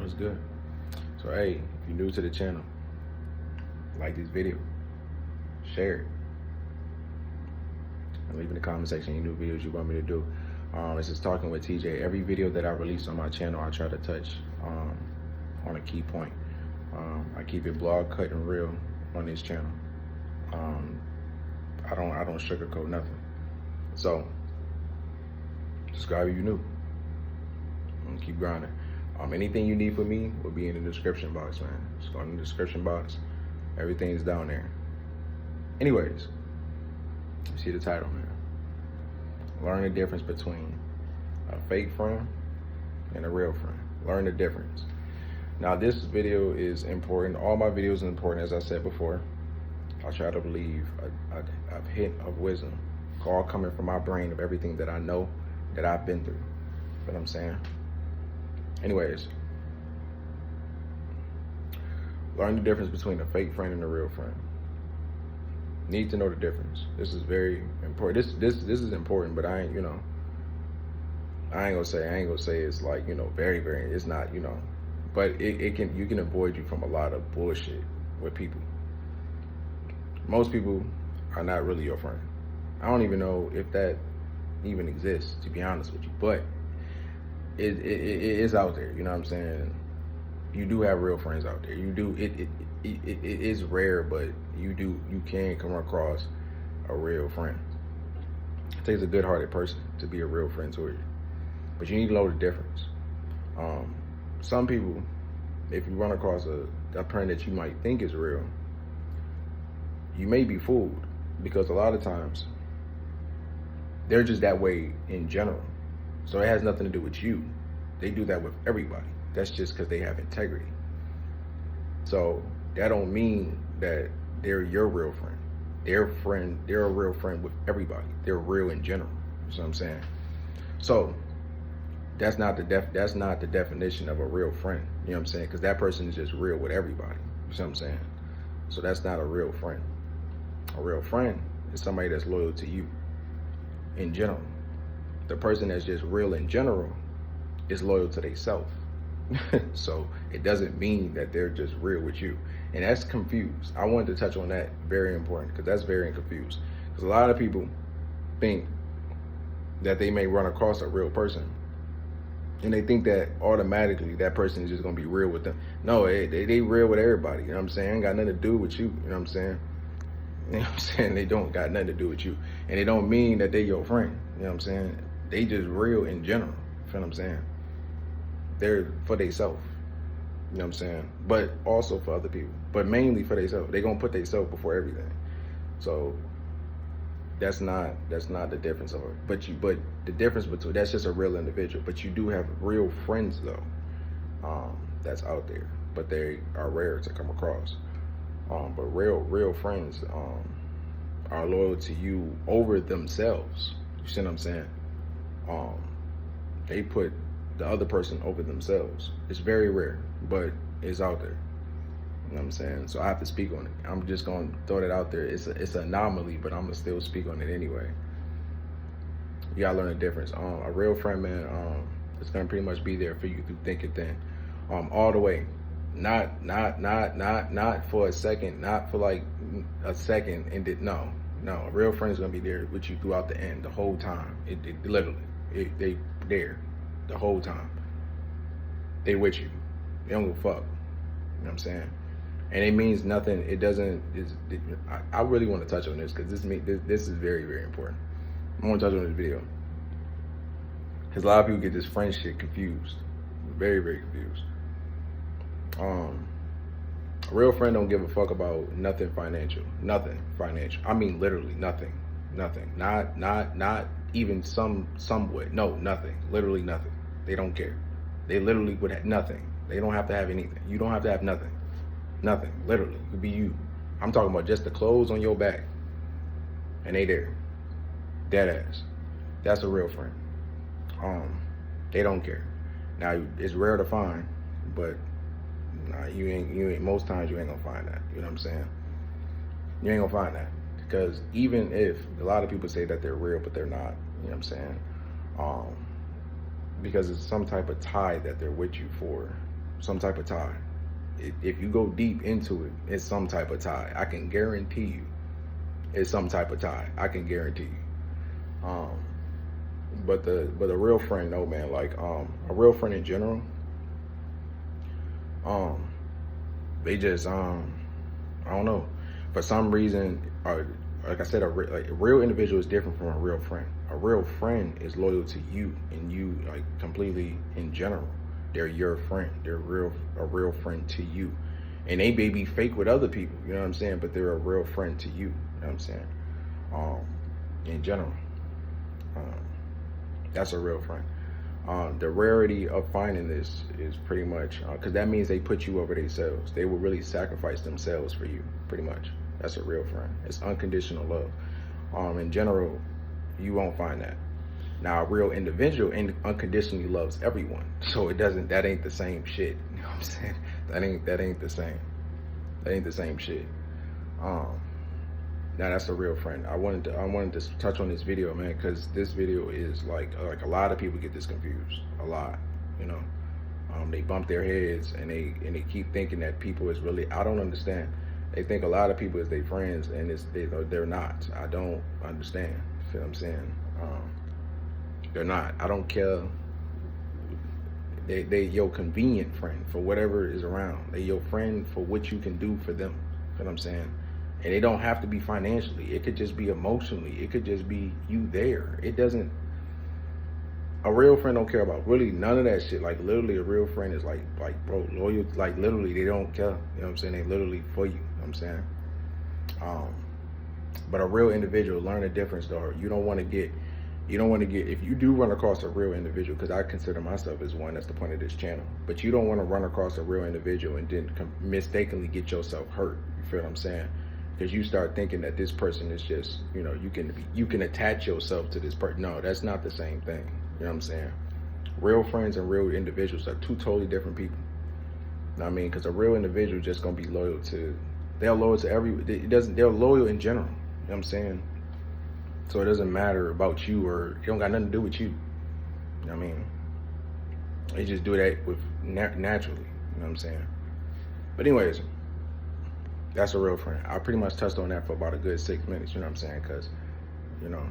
What's good? So hey, if you're new to the channel, like this video, share it, and leave in the comment section any new videos you want me to do. This is Talking with TJ. Every video that I release on my channel, I try to touch on a key point. I keep it blog cut and real on this channel. I don't sugarcoat nothing. So subscribe if you're new. And keep grinding. Anything you need from me will be in the description box, man. Just go in the description box. Everything's down there. Anyways, you see the title, man. Learn the difference between a fake friend and a real friend. Learn the difference. Now, this video is important. All my videos are important, as I said before. I'll try to leave a hint of wisdom, all coming from my brain of everything that I know, that I've been through. You know what I'm saying? Anyways, learn the difference between a fake friend and a real friend. Need to know the difference. This is very important. This is important, but I ain't gonna say it's like, very, very, it's not, but you can avoid you from a lot of bullshit with people. Most people are not really your friend. I don't even know if that even exists, to be honest with you, but it is out there. You know what I'm saying? You do have real friends out there. You do. It is rare, but you can come across a real friend. It takes a good-hearted person to be a real friend to you, but you need to know the difference. Some people, if you run across a friend that you might think is real, you may be fooled, because a lot of times they're just that way in general. So it has nothing to do with you. They do that with everybody. That's just because they have integrity. So that don't mean that they're your real friend. They're a real friend with everybody. They're real in general. You know what I'm saying? So that's not the definition of a real friend. You know what I'm saying? Because that person is just real with everybody. You know what I'm saying? So that's not a real friend. A real friend is somebody that's loyal to you in general. The person that's just real in general is loyal to themselves. So it doesn't mean that they're just real with you. And that's confused. I wanted to touch on that. Very important, because that's very confused. Because a lot of people think that they may run across a real person, and they think that automatically that person is just going to be real with them. No, they real with everybody. You know what I'm saying? Ain't got nothing to do with you. You know what I'm saying? You know what I'm saying? They don't got nothing to do with you. And it don't mean that they your friend. You know what I'm saying? They just real in general. You know what I'm saying? They're for themselves. You know what I'm saying? But also for other people. But mainly for themselves. They gonna put themselves before everything. So that's not the difference of it. But the difference between, that's just a real individual. But you do have real friends though. That's out there. But they are rare to come across. But real friends are loyal to you over themselves. You see what I'm saying? They put the other person over themselves. It's very rare, but it's out there. You know what I'm saying? So I have to speak on it. I'm just gonna throw that out there. It's an anomaly, but I'm gonna still speak on it anyway. You gotta learn the difference. A real friend, man, it's gonna pretty much be there for you through thick and thin, all the way. Not for a second, not for like a second, and no. A real friend is gonna be there with you throughout the end, the whole time. They there the whole time. They with you. They don't give a fuck. You know what I'm saying? And it means nothing. It doesn't. I really want to touch on this, because this is very, very important. I want to touch on this video because a lot of people get this friend shit confused. Very, very confused. A real friend don't give a fuck about nothing financial. Nothing financial. I mean literally nothing. Nothing. Not even somewhat. No, nothing. Literally nothing. They don't care. They literally would have nothing. They don't have to have anything. You don't have to have nothing. Nothing. Literally. It could be you. I'm talking about just the clothes on your back. And they there. Dead ass. That's a real friend. They don't care. Now it's rare to find, but nah, you ain't most times you ain't gonna find that. You know what I'm saying? You ain't gonna find that. Because even if a lot of people say that they're real, but they're not, you know what I'm saying? Because it's some type of tie that they're with you for some type of tie. If you go deep into it, it's some type of tie. I can guarantee you, it's some type of tie. I can guarantee you. But the real friend, no, man. Like a real friend in general. They just I don't know. For some reason, like I said, a real individual is different from a real friend. A real friend is loyal to you and you, like, completely in general. They're your friend. They're a real friend to you. And they may be fake with other people, you know what I'm saying? But they're a real friend to you, you know what I'm saying? In general. That's a real friend. The rarity of finding this is pretty much, because that means they put you over themselves. They will really sacrifice themselves for you, pretty much. That's a real friend. It's unconditional love. In general, you won't find that. Now, a real individual unconditionally loves everyone. So that ain't the same shit. You know what I'm saying? That ain't the same. That ain't the same shit. Now that's a real friend. I wanted to touch on this video, man, because this video is like a lot of people get this confused. A lot, you know. They bump their heads and they keep thinking that people is really. I don't understand. They think a lot of people is their friends, and they're not. I don't understand. You feel what I'm saying? They're not. I don't care. They your convenient friend for whatever is around. They your friend for what you can do for them. You know what I'm saying? And it don't have to be financially. It could just be emotionally. It could just be you there. It doesn't. A real friend don't care about really none of that shit. Like, literally, a real friend is like bro, loyal. Like, literally, they don't care. You know what I'm saying? They literally for you. You know what I'm saying? But a real individual, learn the difference, though. You don't want to get. If you do run across a real individual, because I consider myself as one, that's the point of this channel. But you don't want to run across a real individual and then mistakenly get yourself hurt. You feel what I'm saying? Because you start thinking that this person is just, you know, you can attach yourself to this person. No, that's not the same thing. You know what I'm saying? Real friends and real individuals are two totally different people. You know what I mean? Because a real individual just gonna be loyal to. They're loyal to they're loyal in general. You know what I'm saying? So it doesn't matter about you, or it don't got nothing to do with you. You know what I mean? They just do that with naturally. You know what I'm saying? But anyways, that's a real friend. I pretty much touched on that for about a good 6 minutes. You know what I'm saying? Because, you know,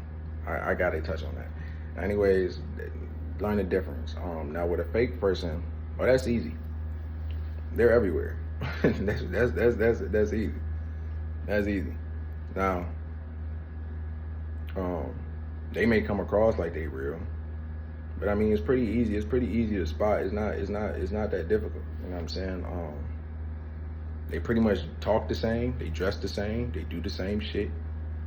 I got to touch on that. Anyways, learn the difference. Now with a fake person, that's easy. They're everywhere. that's easy. That's easy. Now, they may come across like they real, but I mean, it's pretty easy. It's pretty easy to spot. It's not that difficult. You know what I'm saying? They pretty much talk the same. They dress the same. They do the same shit.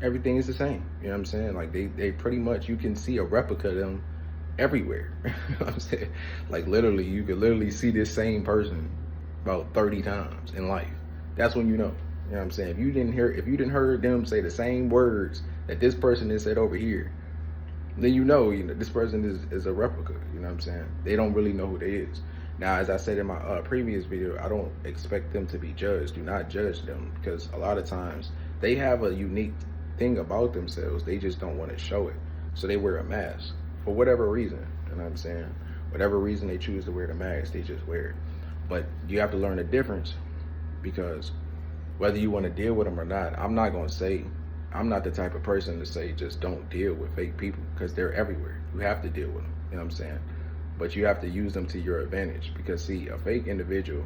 Everything is the same. You know what I'm saying? Like they pretty much, you can see a replica of them everywhere. You know what I'm saying? Like, literally, you could literally see this same person about 30 times in life. That's when you know. You know what I'm saying? If you didn't hear them say the same words that this person has said over here, then you know this person is a replica. You know what I'm saying? They don't really know who they is. Now, as I said in my previous video, I don't expect them to be judged. Do not judge them, because a lot of times they have a unique thing about themselves. They just don't want to show it. So they wear a mask for whatever reason. You know what I'm saying? Whatever reason they choose to wear the mask, they just wear it. But you have to learn the difference, because whether you want to deal with them or not, I'm not the type of person to say just don't deal with fake people, because they're everywhere. You have to deal with them. You know what I'm saying? But you have to use them to your advantage, because see, a fake individual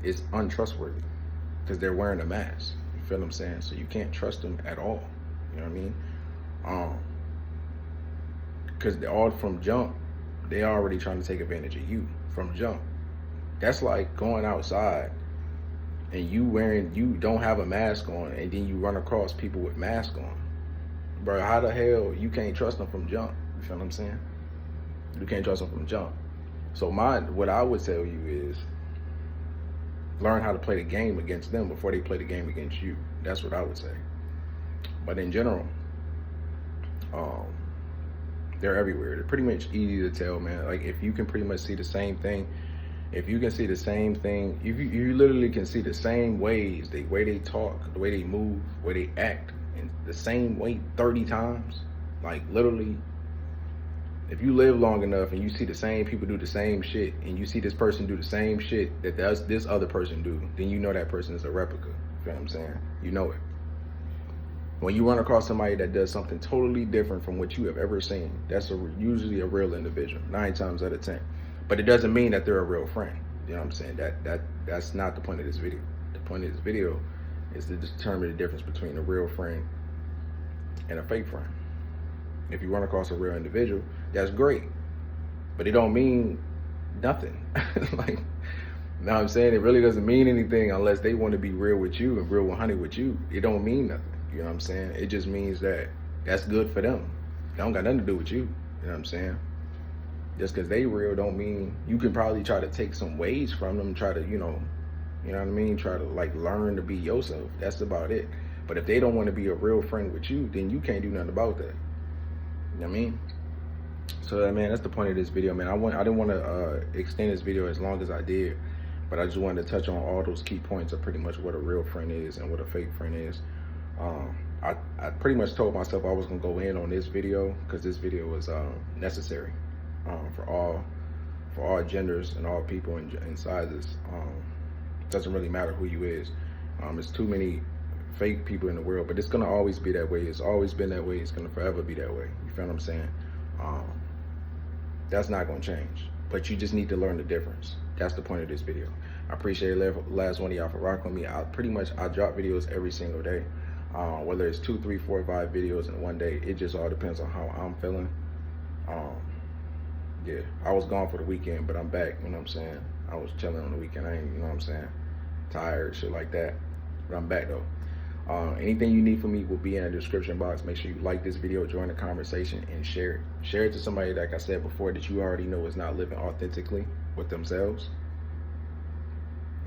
is untrustworthy, because they're wearing a mask. You feel what I'm saying? So you can't trust them at all. You know what I mean? Because they're all from jump, they're already trying to take advantage of you from jump. That's like going outside and you don't have a mask on, and then you run across people with masks on. Bro, how the hell you can't trust them from jump? You feel what I'm saying? You can't trust them from jump. So what I would tell you is learn how to play the game against them before they play the game against you. That's what I would say. But in general, they're everywhere. They're pretty much easy to tell, man. Like, if you can pretty much see the same thing, if you can see the same thing, you literally can see the same ways, the way they talk, the way they move, the way they act, in the same way 30 times, like, literally, If you live long enough and you see the same people do the same shit, and you see this person do the same shit that this other person do, then you know that person is a replica. You know what I'm saying? You know it. When you run across somebody that does something totally different from what you have ever seen, that's usually a real individual, 9 times out of 10. But it doesn't mean that they're a real friend. You know what I'm saying? That's not the point of this video. The point of this video is to determine the difference between a real friend and a fake friend. If you run across a real individual, that's great, but it don't mean nothing. Like, you know what I'm saying? It really doesn't mean anything unless they want to be real with you and real 100 with you. It don't mean nothing. You know what I'm saying? It just means that that's good for them. It don't got nothing to do with you. You know what I'm saying? Just because they real don't mean you can probably try to take some ways from them, try to, you know what I mean? Try to like learn to be yourself. That's about it. But if they don't want to be a real friend with you, then you can't do nothing about that. You know what I mean? So man, that's the point of this video, man. I didn't want to extend this video as long as I did, but I just wanted to touch on all those key points of pretty much what a real friend is and what a fake friend is. I pretty much told myself I was gonna go in on this video because this video was necessary for all genders and all people and sizes. Doesn't really matter who you is. There's too many fake people in the world, but it's gonna always be that way. It's always been that way. It's gonna forever be that way. You feel what I'm saying? That's not gonna change, but you just need to learn the difference. That's the point of this video. I appreciate last one of y'all for rocking with me. I drop videos every single day, whether it's 2, 3, 4, 5 videos in one day. It just all depends on how I'm feeling. Yeah, I was gone for the weekend, but I'm back. You know what I'm saying? I was chilling on the weekend. I ain't, you know what I'm saying, tired, shit like that. But I'm back though. Anything you need from me will be in the description box. Make sure you like this video, join the conversation, and share it. Share it to somebody, like I said before, that you already know is not living authentically with themselves.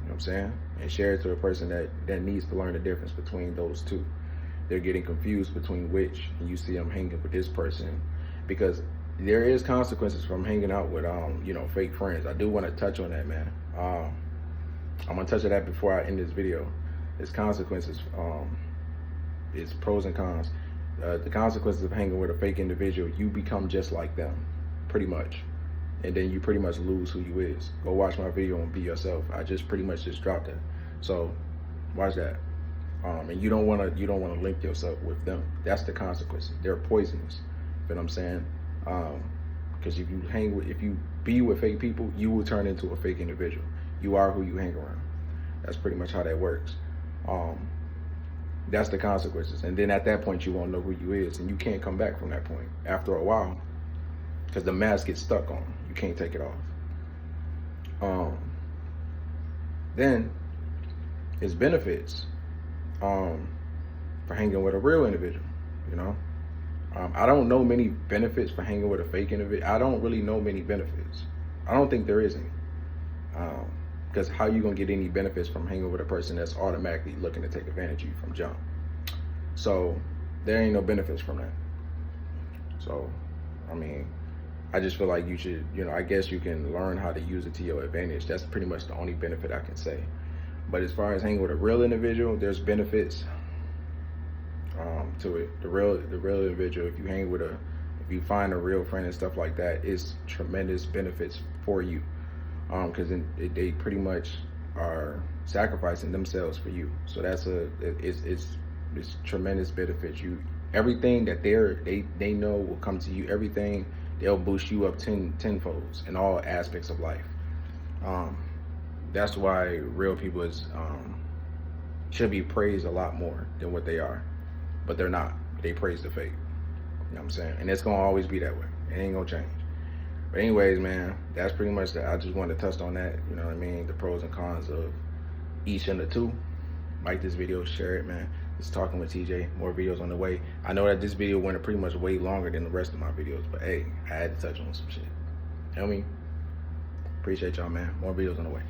You know what I'm saying? And share it to a person that needs to learn the difference between those two. They're getting confused between which, and you see them hanging with this person, because there is consequences from hanging out with fake friends. I do want to touch on that, man. I'm gonna touch on that before I end this video. It's consequences. It's pros and cons. The consequences of hanging with a fake individual, you become just like them, pretty much, and then you pretty much lose who you is. Go watch my video on Be Yourself. I just pretty much dropped it. So watch that. And you don't want to link yourself with them. That's the consequences. They're poisonous. You know what I'm saying? Because if you be with fake people, you will turn into a fake individual. You are who you hang around. That's pretty much how that works. That's the consequences. And then at that point, you won't know who you is, and you can't come back from that point after a while, because the mask gets stuck on. You can't take it off. Then it's benefits for hanging with a real individual. You know, I don't know many benefits for hanging with a fake individual. I don't really know many benefits. I don't think there is any. Because how you gonna get any benefits from hanging with a person that's automatically looking to take advantage of you from jump? So there ain't no benefits from that. So, I mean, I just feel like you should, I guess you can learn how to use it to your advantage. That's pretty much the only benefit I can say. But as far as hanging with a real individual, there's benefits to it. The real individual, if you find a real friend and stuff like that, it's tremendous benefits for you. Because they pretty much are sacrificing themselves for you. So it's tremendous benefits. Everything that they know will come to you. Everything, they'll boost you up tenfolds in all aspects of life. That's why real people should be praised a lot more than what they are, but they're not. They praise the fake. You know what I'm saying? And it's gonna always be that way. It ain't gonna change. But anyways, man, that's pretty much that. I just wanted to touch on that, you know what I mean? The pros and cons of each and the two. Like this video, share it, man. It's Talking with TJ. More videos on the way. I know that this video went pretty much way longer than the rest of my videos, but hey, I had to touch on some shit. You know what I mean? Appreciate y'all, man. More videos on the way.